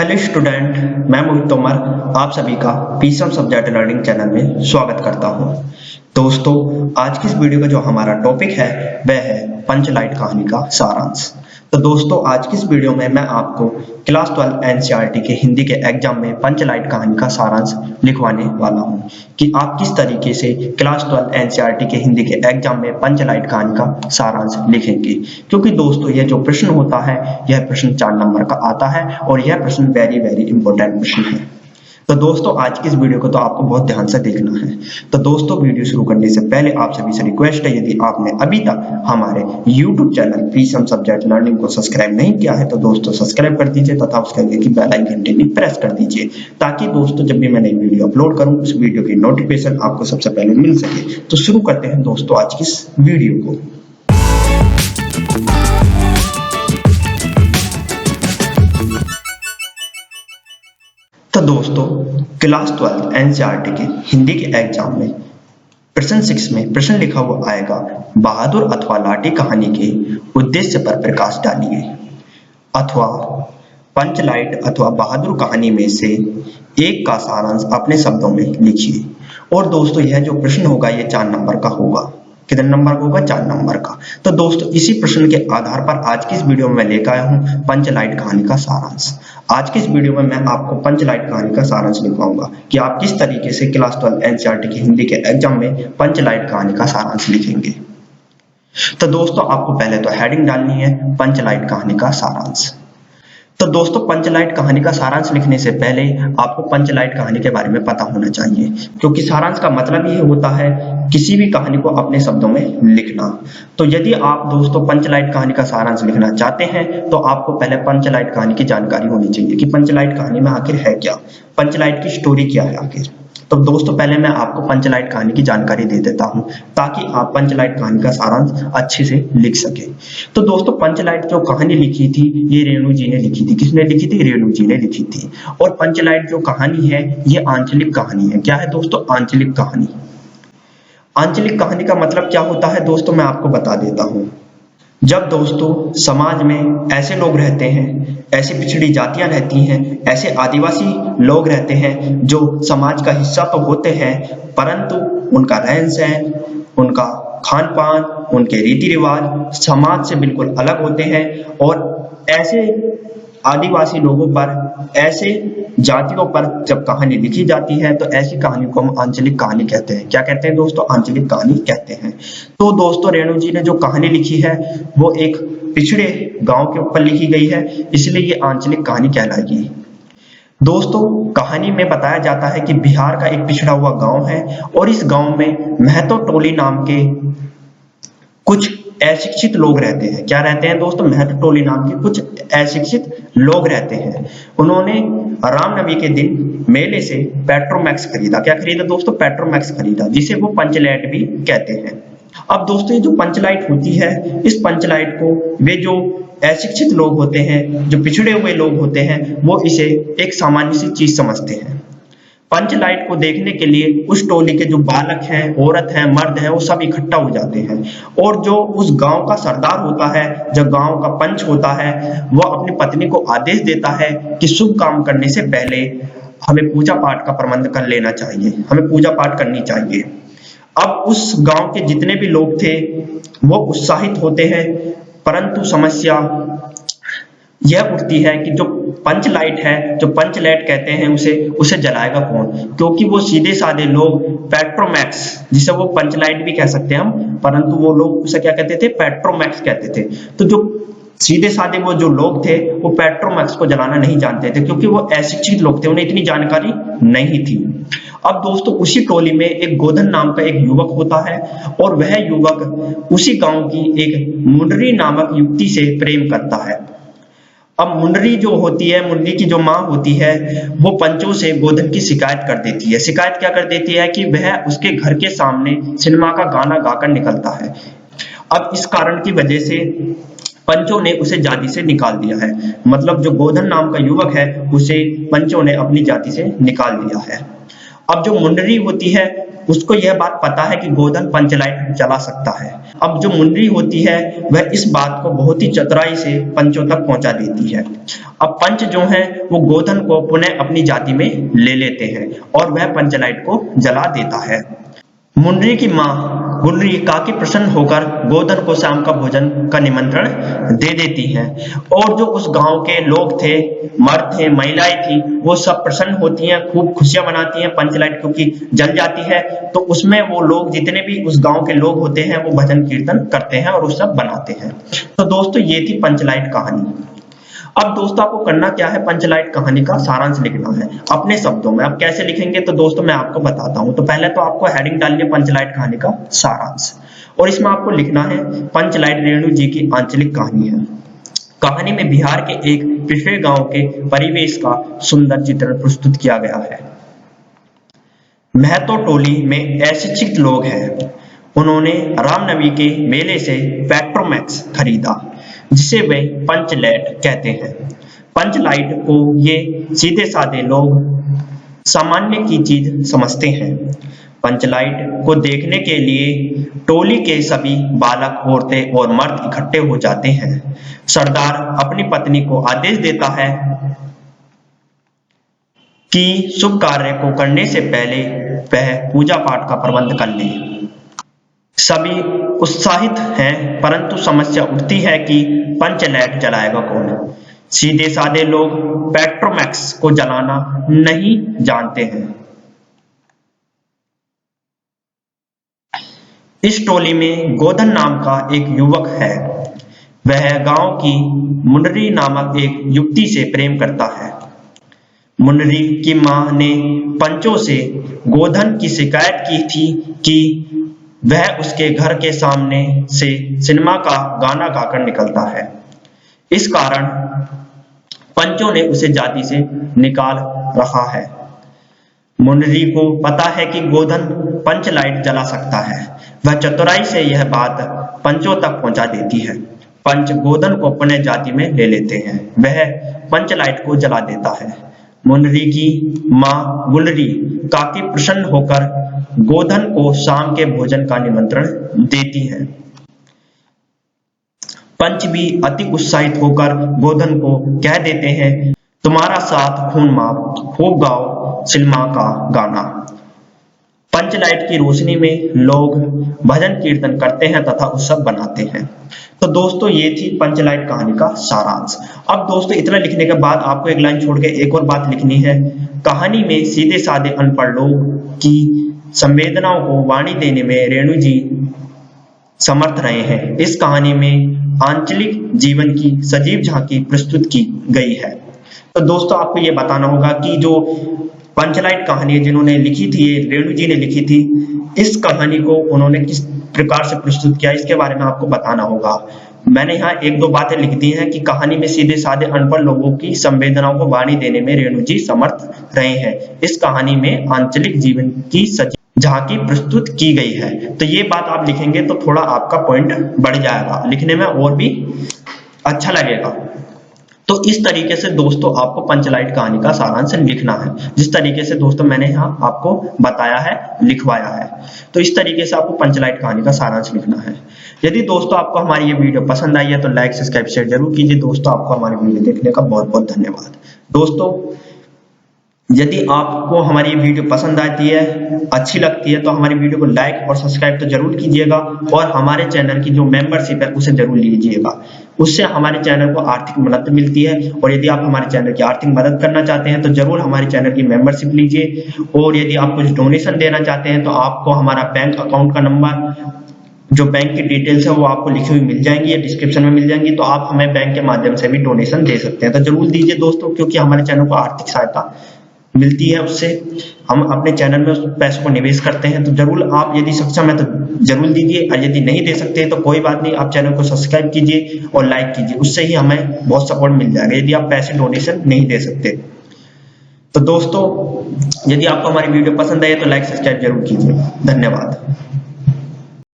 Hello student, मैं मोहित तोमर आप सभी का पीसम सब्जेक्ट लर्निंग चैनल में स्वागत करता हूं। दोस्तों, आज की इस वीडियो का जो हमारा टॉपिक है वह है पंचलाइट कहानी का सारांश। तो दोस्तों, आज की इस वीडियो में मैं आपको क्लास 12 एनसीईआरटी के हिंदी के एग्जाम में पंचलाइट कहानी का सारांश लिखवाने वाला हूं कि आप किस तरीके से क्लास 12 एनसीईआरटी के हिंदी के एग्जाम में पंचलाइट कहानी का सारांश लिखेंगे। क्योंकि दोस्तों, यह जो प्रश्न होता है यह प्रश्न 4 नंबर का आता है और यह प्रश्न वेरी इंपॉर्टेंट प्रश्न है। तो दोस्तों, आज की इस वीडियो को तो आपको बहुत ध्यान से देखना है। तो दोस्तों, वीडियो शुरू करने से पहले आप सभी से रिक्वेस्ट है, यदि आपने अभी तक हमारे YouTube channel Pisum subject learning को सब्सक्राइब नहीं किया है तो दोस्तों सब्सक्राइब कर दीजिए तथा उसके आगे की बेल आइकन घंटे भी प्रेस कर दीजिए, ताकि दोस्तों जब भी मैं नई वीडियो अपलोड करूं उस वीडियो की नोटिफिकेशन आपको सबसे पहले मिल सके। तो शुरू करते हैं दोस्तों आज की इस वीडियो को। तो दोस्तों, क्लास 12 एनसीईआरटी के हिंदी के एग्जाम में प्रश्न 6 में प्रश्न लिखा हुआ आएगा, बहादुर अथवा लाठी कहानी के उद्देश्य पर प्रकाश डालिए, अथवा पंचलाइट अथवा बहादुर कहानी में से एक का सारांश अपने शब्दों में लिखिए। और दोस्तों, यह जो प्रश्न होगा ये 4 नंबर का होगा। कितने नंबर का होगा? 4 नंबर का। तो दोस्तों, इसी प्रश्न के आधार पर आज की इस वीडियो में मैं लेकर आया हूं पंचलाइट कहानी का सारांश। आज की इस वीडियो में मैं आपको पंचलाइट कहानी का सारांश लिखवाऊंगा कि आप किस तरीके से क्लास 12 एनसीईआरटी की हिंदी के एग्जाम में पंचलाइट कहानी का सारांश लिखेंगे। तो दोस्तों, आपको पहले तो हेडिंग डालनी है पंचलाइट कहानी का सारांश। तो दोस्तों, पंचलाइट कहानी का सारांश लिखने से पहले आपको पंचलाइट कहानी के बारे में पता होना चाहिए, क्योंकि सारांश का मतलब ये होता है किसी भी कहानी को अपने शब्दों में लिखना। तो यदि आप दोस्तों पंचलाइट कहानी का सारांश लिखना चाहते हैं तो आपको पहले पंचलाइट कहानी की जानकारी होनी चाहिए कि पंचलाइट कहानी में आखिर है क्या, पंचलाइट की स्टोरी क्या है आखिर। तो दोस्तों, पहले मैं आपको पंचलाइट कहानी की जानकारी दे देता हूं ताकि आप पंचलाइट कहानी का सारांश अच्छे से लिख सके। तो दोस्तों, पंचलाइट जो कहानी लिखी थी ये रेणु जी ने लिखी थी। किसने लिखी थी? रेणु जी ने लिखी थी। और पंचलाइट जो कहानी है ये आंचलिक कहानी है। क्या है दोस्तों? आंचलिक कहानी। आंचलिक कहानी का मतलब क्या होता है दोस्तों, मैं आपको बता देता हूं। जब दोस्तों समाज में ऐसे लोग रहते हैं, ऐसी पिछड़ी जातियां रहती हैं, ऐसे आदिवासी लोग रहते हैं जो समाज का हिस्सा तो होते हैं, परंतु उनका रहन सहन, उनका खान पान, उनके रीति रिवाज समाज से बिल्कुल अलग होते हैं। और ऐसे आदिवासी लोगों पर, ऐसे जातियों पर जब कहानी लिखी जाती है तो ऐसी कहानी को हम आंचलिक कहानी कहते हैं। क्या कहते हैं दोस्तों? आंचलिक कहानी कहते हैं। तो दोस्तों, रेणु जी ने जो कहानी लिखी है वो एक पिछड़े गांव के ऊपर लिखी गई है, इसलिए ये आंचलिक कहानी कहलाएगी। दोस्तों, कहानी में बताया जाता है कि बिहार का एक पिछड़ा हुआ गांव है और इस गांव में महतो टोली नाम के कुछ अशिक्षित लोग रहते हैं। क्या रहते हैं दोस्तों? महतो टोली नाम के कुछ अशिक्षित लोग रहते हैं। उन्होंने रामनवमी के दिन मेले से पेट्रोमैक्स खरीदा। क्या खरीदा दोस्तों? पेट्रोमैक्स खरीदा, जिसे वो पंचलाइट भी कहते हैं। अब दोस्तों, ये जो पंचलाइट होती है, इस पंचलाइट को वे जो अशिक्षित लोग होते हैं, जो पिछड़े हुए लोग होते हैं, वो इसे एक सामान्य सी चीज समझते हैं। पंचलाइट को देखने के लिए उस टोली के जो बालक हैं, औरत हैं, मर्द हैं, वो सब इकट्ठा हो जाते हैं। और जो उस गांव का सरदार होता है, जो गांव का पंच होता है, वह अपनी पत्नी को आदेश देता है कि शुभ काम करने से पहले हमें पूजा पाठ का प्रबंध कर लेना चाहिए, हमें पूजा पाठ करनी चाहिए। अब उस गांव के जितने भी लोग थे वो उत्साहित होते हैं, परंतु समस्या यह उठती है कि जो पंचलाइट है, जो पंचलाइट कहते हैं, उसे जलाएगा कौन? क्योंकि वो सीधे साधे लोग पेट्रोमैक्स, जिसे वो पंचलाइट भी कह सकते हैं हम, परंतु वो लोग उसे क्या कहते थे? पेट्रोमैक्स कहते थे। तो जो सीधे साधे वो जो लोग थे वो पेट्रोमैक्स को जलाना नहीं जानते थे, क्योंकि वो अशिक्षित लोग थे, उन्हें इतनी जानकारी नहीं थी। अब दोस्तों, उसी टोली में एक गोधन नाम का एक युवक होता है और वह युवक उसी गांव की एक मुंडरी नामक युवती से प्रेम करता है। अब मुंडरी जो होती है, मुंडरी की जो माँ होती है, वो पंचों से गोधन की शिकायत कर देती है। शिकायत क्या कर देती है कि वह उसके घर के सामने सिनेमा का गाना गाकर निकलता है। अब इस कारण की वजह से पंचों ने उसे जाति से निकाल दिया है। मतलब जो गोधन नाम का युवक है उसे पंचों ने अपनी जाति से निकाल दिया है। अब जो मुंडरी होती है उसको यह बात पता है कि गोधन पंचलाइट जला सकता है। अब जो मुंडरी होती है वह इस बात को बहुत ही चतुराई से पंचों तक पहुंचा देती है। अब पंच जो हैं वो गोधन को पुनः अपनी जाति में ले लेते हैं और वह पंचलाइट को जला देता है। मुंडरी की मां गुलरी काफी प्रसन्न होकर गोधन को शाम का भोजन का निमंत्रण दे देती हैं और जो उस गांव के लोग थे, मर्द थे, महिलाएं थी, वो सब प्रसन्न होती हैं, खूब खुशियां मनाती हैं। पंचलाइट क्योंकि जल जाती है तो उसमें वो लोग जितने भी उस गांव के लोग होते हैं वो भजन कीर्तन करते हैं और वो सब बनाते हैं। तो दोस्तों ये थी पंचलाइट कहानी। अब दोस्तों आपको करना क्या है, पंचलाइट कहानी का सारांश लिखना है अपने शब्दों में। अब कैसे लिखेंगे तो दोस्तों मैं आपको बताता हूं। तो पहले तो आपको हेडिंग डालनी है पंचलाइट कहानी का सारांश और इसमें आपको लिखना है पंचलाइट रेणु जी की आंचलिक कहानी है। कहानी में बिहार के एक पिछड़े गांव के परिवेश का सुंदर चित्रण प्रस्तुत किया गया है। महतो टोली में अशिक्षित लोग हैं। उन्होंने रामनवमी के मेले से पेट्रोमैक्स खरीदा जिसे वे पंचलाइट कहते हैं। पंचलाइट को ये सीधे साधे लोग सामान्य की चीज समझते हैं। पंचलाइट को देखने के लिए टोली के सभी बालक, औरतें और मर्द इकट्ठे हो जाते हैं। सरदार अपनी पत्नी को आदेश देता है कि शुभ कार्य को करने से पहले वह पूजा पाठ का प्रबंध कर ले। सभी उत्साहित हैं, परंतु समस्या उठती है कि पंचलाइट जलाएगा कौन। सीधे साधे लोग पेट्रोमैक्स को जलाना नहीं जानते हैं। इस टोली में गोधन नाम का एक युवक है। वह गांव की मुंडरी नामक एक युवती से प्रेम करता है। मुंडरी की मां ने पंचों से गोधन की शिकायत की थी कि वह उसके घर के सामने से सिनेमा का गाना गाकर निकलता है। इस कारण पंचों ने उसे जाति से निकाल रखा है। मुंडरी को पता है कि गोधन पंचलाइट जला सकता है। वह चतुराई से यह बात पंचों तक पहुंचा देती है। पंच गोधन को अपने जाति में ले लेते हैं। वह पंचलाइट को जला देता है। मुंडरी की मां गुलरी काफी प्रसन्न होकर गोधन को शाम के भोजन का निमंत्रण देती है। पंच भी अति उत्साहित होकर गोधन को कह देते हैं, तुम्हारा साथ खून माप, खूब गाओ सिनेमा का गाना। पंचलाइट की रोशनी में लोग भजन कीर्तन करते हैं तथा उत्सव बनाते हैं। तो दोस्तों ये थी पंचलाइट कहानी का सारांश। अब दोस्तों इतना लिखने के बाद आपको एक लाइन छोड़ के एक और बात लिखनी है। कहानी में सीधे साधे अनपढ़ लोग की संवेदनाओं को वाणी देने में रेणु जी समर्थ रहे हैं। इस कहानी में आंचलिक जीवन की सजीव झांकी प्रस्तुत की गई है। तो दोस्तों आपको ये बताना होगा कि जो पंचलाइट कहानी जिन्होंने लिखी थी, रेणु जी ने लिखी थी, इस कहानी को उन्होंने किस प्रकार से प्रस्तुत किया इसके बारे में आपको बताना होगा। मैंने यहाँ एक दो बातें लिख दी हैं कि कहानी में सीधे साधे अनपढ़ लोगों की संवेदनाओं को वाणी देने में रेणु जी समर्थ रहे हैं। इस कहानी में आंचलिक जीवन की सजीव झांकी प्रस्तुत की गई है। तो ये बात आप लिखेंगे तो थोड़ा आपका पॉइंट बढ़ जाएगा, लिखने में और भी अच्छा लगेगा। तो इस तरीके से दोस्तों आपको पंचलाइट कहानी का सारांश लिखना है, जिस तरीके से दोस्तों मैंने यहाँ आपको बताया है, लिखवाया है। तो इस तरीके से आपको पंचलाइट कहानी का सारांश लिखना है। यदि दोस्तों आपको हमारी ये वीडियो पसंद आई है तो लाइक, सब्सक्राइब, शेयर जरूर कीजिए। दोस्तों आपको हमारी वीडियो देखने का बहुत बहुत धन्यवाद। दोस्तों यदि आपको हमारी वीडियो पसंद आती है, अच्छी लगती है, तो हमारी वीडियो को लाइक और सब्सक्राइब तो जरूर कीजिएगा और हमारे चैनल की जो मेंबरशिप है उसे जरूर लीजिएगा। उससे हमारे चैनल को आर्थिक मदद मिलती है और यदि आप हमारे चैनल की आर्थिक मदद करना चाहते हैं तो जरूर हमारे चैनल की मेंबरशिप लीजिए। और यदि आप कुछ डोनेशन देना चाहते हैं तो आपको हमारा बैंक अकाउंट का नंबर, जो बैंक की डिटेल्स है वो आपको लिखी हुई मिल जाएंगी या डिस्क्रिप्शन में मिल जाएंगी, तो आप हमें बैंक के माध्यम से भी डोनेशन दे सकते हैं। तो जरूर दीजिए दोस्तों, क्योंकि हमारे चैनल को आर्थिक सहायता मिलती है, उससे हम अपने चैनल में उस पैसों को निवेश करते हैं। तो जरूर आप यदि सक्षम है तो जरूर दीजिए, और यदि नहीं दे सकते तो कोई बात नहीं, आप चैनल को सब्सक्राइब कीजिए और लाइक कीजिए, उससे ही हमें बहुत सपोर्ट मिल जाएगा यदि आप पैसे डोनेशन नहीं दे सकते। तो दोस्तों यदि आपको हमारी वीडियो पसंद आई तो लाइक, सब्सक्राइब जरूर कीजिए। धन्यवाद।